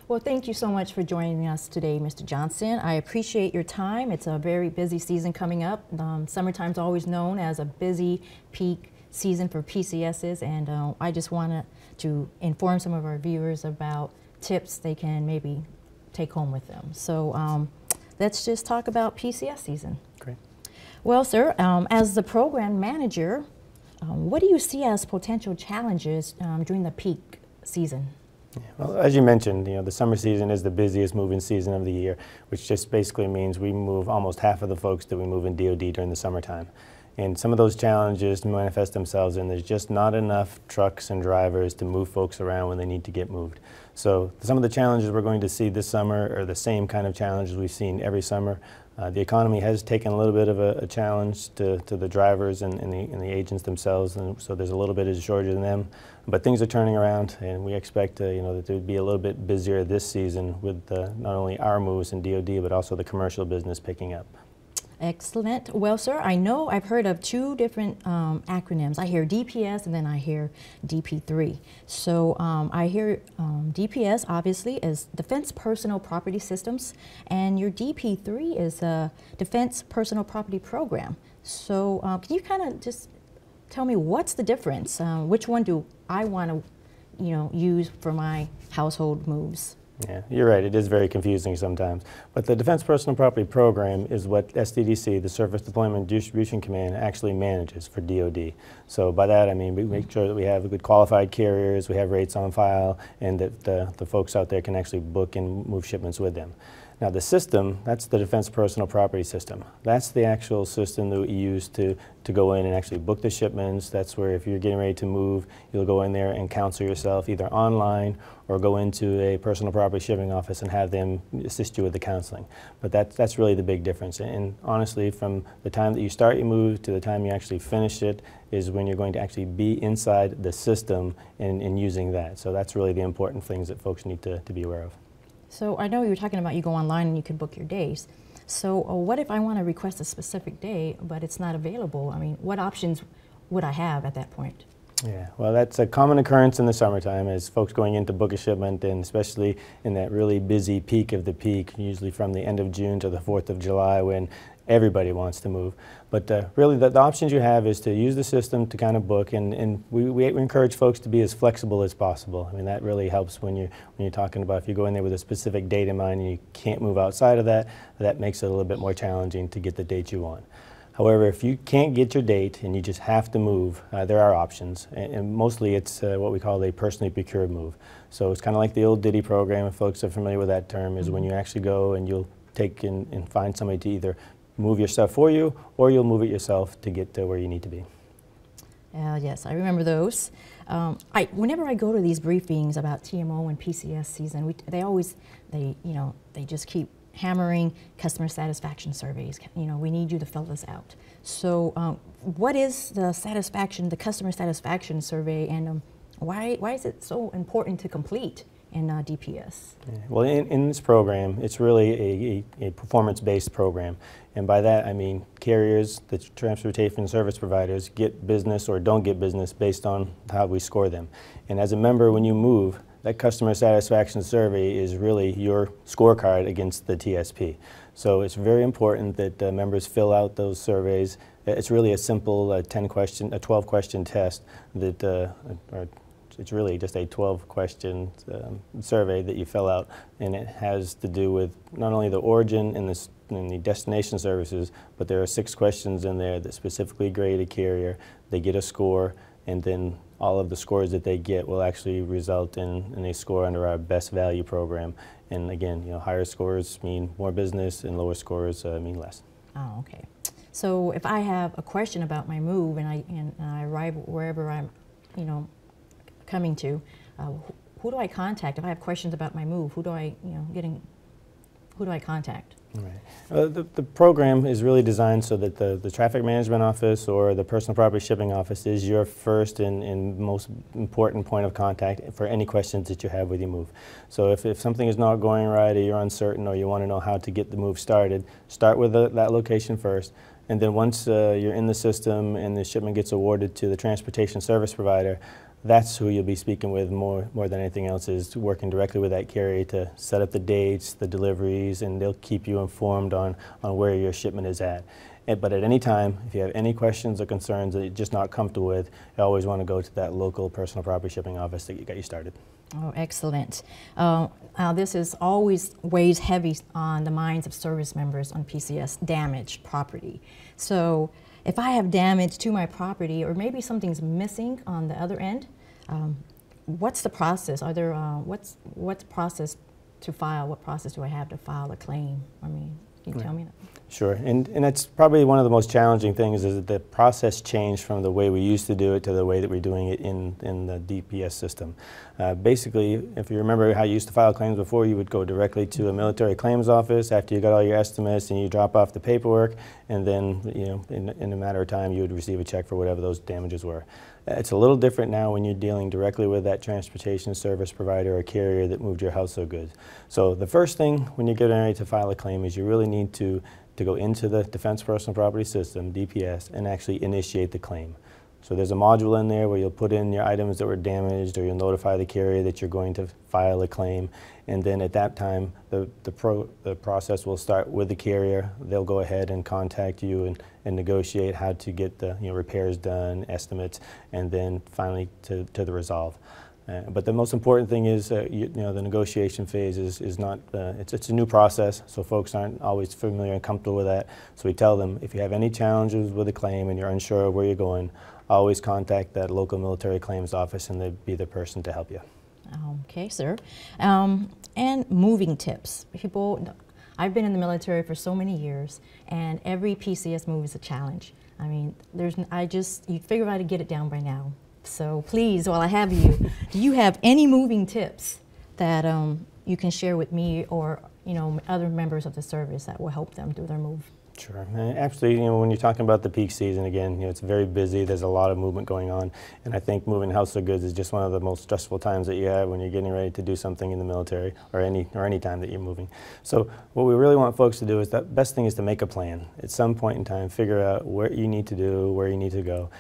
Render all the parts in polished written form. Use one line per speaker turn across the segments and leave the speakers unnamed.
Well, thank you so much for joining us today, Mr. Johnson. I appreciate your time. It's a very busy season coming up. Summertime's always known as a busy peak season for PCSs, and I just wanted to inform some of our viewers about tips they can maybe take home with them. So let's just talk about PCS season.
Great.
Well, sir, as the program manager, what do you see as potential challenges during the peak season?
Yeah, well, as you mentioned, the summer season is the busiest moving season of the year, which just basically means we move almost half of the folks that we move in DOD during the summertime. And some of those challenges manifest themselves in there's just not enough trucks and drivers to move folks around when they need to get moved. So some of the challenges we're going to see this summer are the same kind of challenges we've seen every summer. The economy has taken a little bit of a challenge to the drivers and the agents themselves, and so there's a little bit of a shortage in them. But things are turning around, and we expect that there would be a little bit busier this season with not only our moves in DOD, but also the commercial business picking up.
Excellent. Well, sir, I know I've heard of two different acronyms. I hear DPS and then I hear DP3. So I hear DPS obviously is Defense Personal Property Systems, and your DP3 is Defense Personal Property Program. So can you kind of just tell me what's the difference? Which one do I want to use for my household moves?
Yeah, you're right. It is very confusing sometimes. But the Defense Personal Property Program is what SDDC, the Surface Deployment Distribution Command, actually manages for DOD. So by that I mean we make sure that we have good qualified carriers, we have rates on file, and that the folks out there can actually book and move shipments with them. Now the system, that's the Defense Personal Property System. That's the actual system that we use to go in and actually book the shipments. That's where if you're getting ready to move, you'll go in there and counsel yourself either online or go into a personal property shipping office and have them assist you with the counseling. But that's really the big difference. And honestly, from the time that you start your move to the time you actually finish it is when you're going to actually be inside the system and using that. So that's really the important things that folks need to be aware of.
So I know you were talking about you go online and you can book your days. So what if I want to request a specific day, but it's not available? I mean, what options would I have at that point?
Yeah, well, that's a common occurrence in the summertime as folks going in to book a shipment, and especially in that really busy peak of the peak, usually from the end of June to the 4th of July when everybody wants to move. But really the options you have is to use the system to kind of book, and we encourage folks to be as flexible as possible. I mean, that really helps when you're talking about if you go in there with a specific date in mind and you can't move outside of that, that makes it a little bit more challenging to get the date you want. However, if you can't get your date and you just have to move, there are options, and mostly it's what we call a personally procured move. So it's kind of like the old Diddy program, if folks are familiar with that term, is when you actually go and you'll take and find somebody to either move your stuff for you, or you'll move it yourself to get to where you need to be.
Yes, I remember those. Whenever I go to these briefings about TMO and PCS season, they just keep hammering customer satisfaction surveys. We need you to fill this out. So what is the customer satisfaction survey, and why is it so important to complete in DPS?
Yeah. Well, in this program, it's really a performance-based program. And by that, I mean carriers, the transportation service providers, get business or don't get business based on how we score them. And as a member, when you move, that customer satisfaction survey is really your scorecard against the TSP. So it's very important that members fill out those surveys. It's really a simple 12-question test that it's really just a 12-question survey that you fill out, and it has to do with not only the origin and the destination services, but there are 6 questions in there that specifically grade a carrier. They get a score, and then all of the scores that they get will actually result in a score under our best value program. And again, higher scores mean more business, and lower scores mean less.
Oh, okay. So if I have a question about my move and I arrive wherever I'm, coming to, who do I contact? If I have questions about my move, who do I contact?
Right. The program is really designed so that the traffic management office or the personal property shipping office is your first and most important point of contact for any questions that you have with your move. So if something is not going right, or you're uncertain, or you want to know how to get the move started, start with that location first. And then once you're in the system and the shipment gets awarded to the transportation service provider, that's who you'll be speaking with more than anything else, is working directly with that carrier to set up the dates, the deliveries, and they'll keep you informed on where your shipment is at. But at any time, if you have any questions or concerns that you're just not comfortable with, you always want to go to that local personal property shipping office that got you started.
Oh, excellent. Now this is always weighs heavy on the minds of service members on PCS, damaged property. So if I have damage to my property, or maybe something's missing on the other end, what's the process? Are there, what's process to file? What process do I have to file a claim? I mean, can you tell me that?
Sure, and that's probably one of the most challenging things, is that the process changed from the way we used to do it to the way that we're doing it in the DPS system. Basically, if you remember how you used to file claims before, you would go directly to a military claims office after you got all your estimates, and you drop off the paperwork, and then in a matter of time you would receive a check for whatever those damages were. It's a little different now when you're dealing directly with that transportation service provider or carrier that moved your household goods. So the first thing when you're getting ready to file a claim is you really need to go into the Defense Personal Property System, DPS, and actually initiate the claim. So there's a module in there where you'll put in your items that were damaged, or you'll notify the carrier that you're going to file a claim, and then at that time the process will start with the carrier. They'll go ahead and contact you and negotiate how to get the repairs done, estimates, and then finally to the resolve. But the most important thing is, the negotiation phase is not, it's a new process, so folks aren't always familiar and comfortable with that. So we tell them, if you have any challenges with a claim and you're unsure of where you're going, always contact that local military claims office, and they'll be the person to help you.
Okay, sir. And moving tips. I've been in the military for so many years, and every PCS move is a challenge. I mean, you figure out how to get it down by now. So please, while I have you, do you have any moving tips that you can share with me, or other members of the service, that will help them do their move?
Sure. Actually, when you're talking about the peak season, again, it's very busy. There's a lot of movement going on, and I think moving household goods is just one of the most stressful times that you have when you're getting ready to do something in the military, or any time that you're moving. So what we really want folks to do is, the best thing is to make a plan. At some point in time, figure out what you need to do, where you need to go.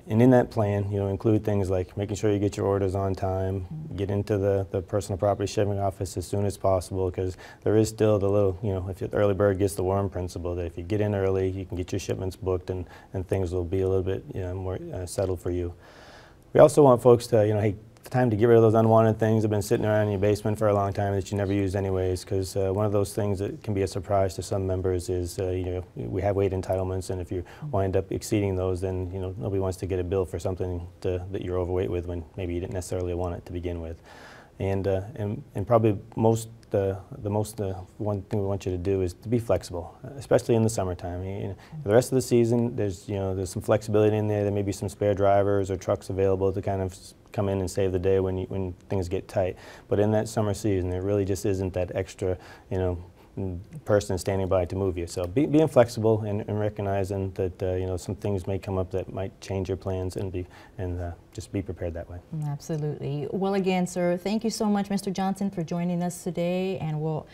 And in that plan, include things like making sure you get your orders on time, get into the personal property shipping office as soon as possible, because there is still the little, if the early bird gets the worm principle, that if you get in early, you can get your shipments booked, and things will be a little bit more settled for you. We also want folks to, hey, it's time to get rid of those unwanted things that have been sitting around in your basement for a long time that you never use anyways, because one of those things that can be a surprise to some members is, we have weight entitlements, and if you wind up exceeding those, then nobody wants to get a bill for something that you're overweight with when maybe you didn't necessarily want it to begin with. And probably one thing we want you to do is to be flexible, especially in the summertime. The rest of the season, there's some flexibility in there. There may be some spare drivers or trucks available to kind of come in and save the day when things get tight. But in that summer season, there really just isn't that extra, person standing by to move you. So being flexible and recognizing that some things may come up that might change your plans, and just be prepared that way.
Absolutely. Well, again, sir, thank you so much, Mr. Johnson, for joining us today, and we'll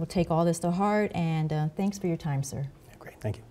take all this to heart. And thanks for your time, sir.
Great, thank you.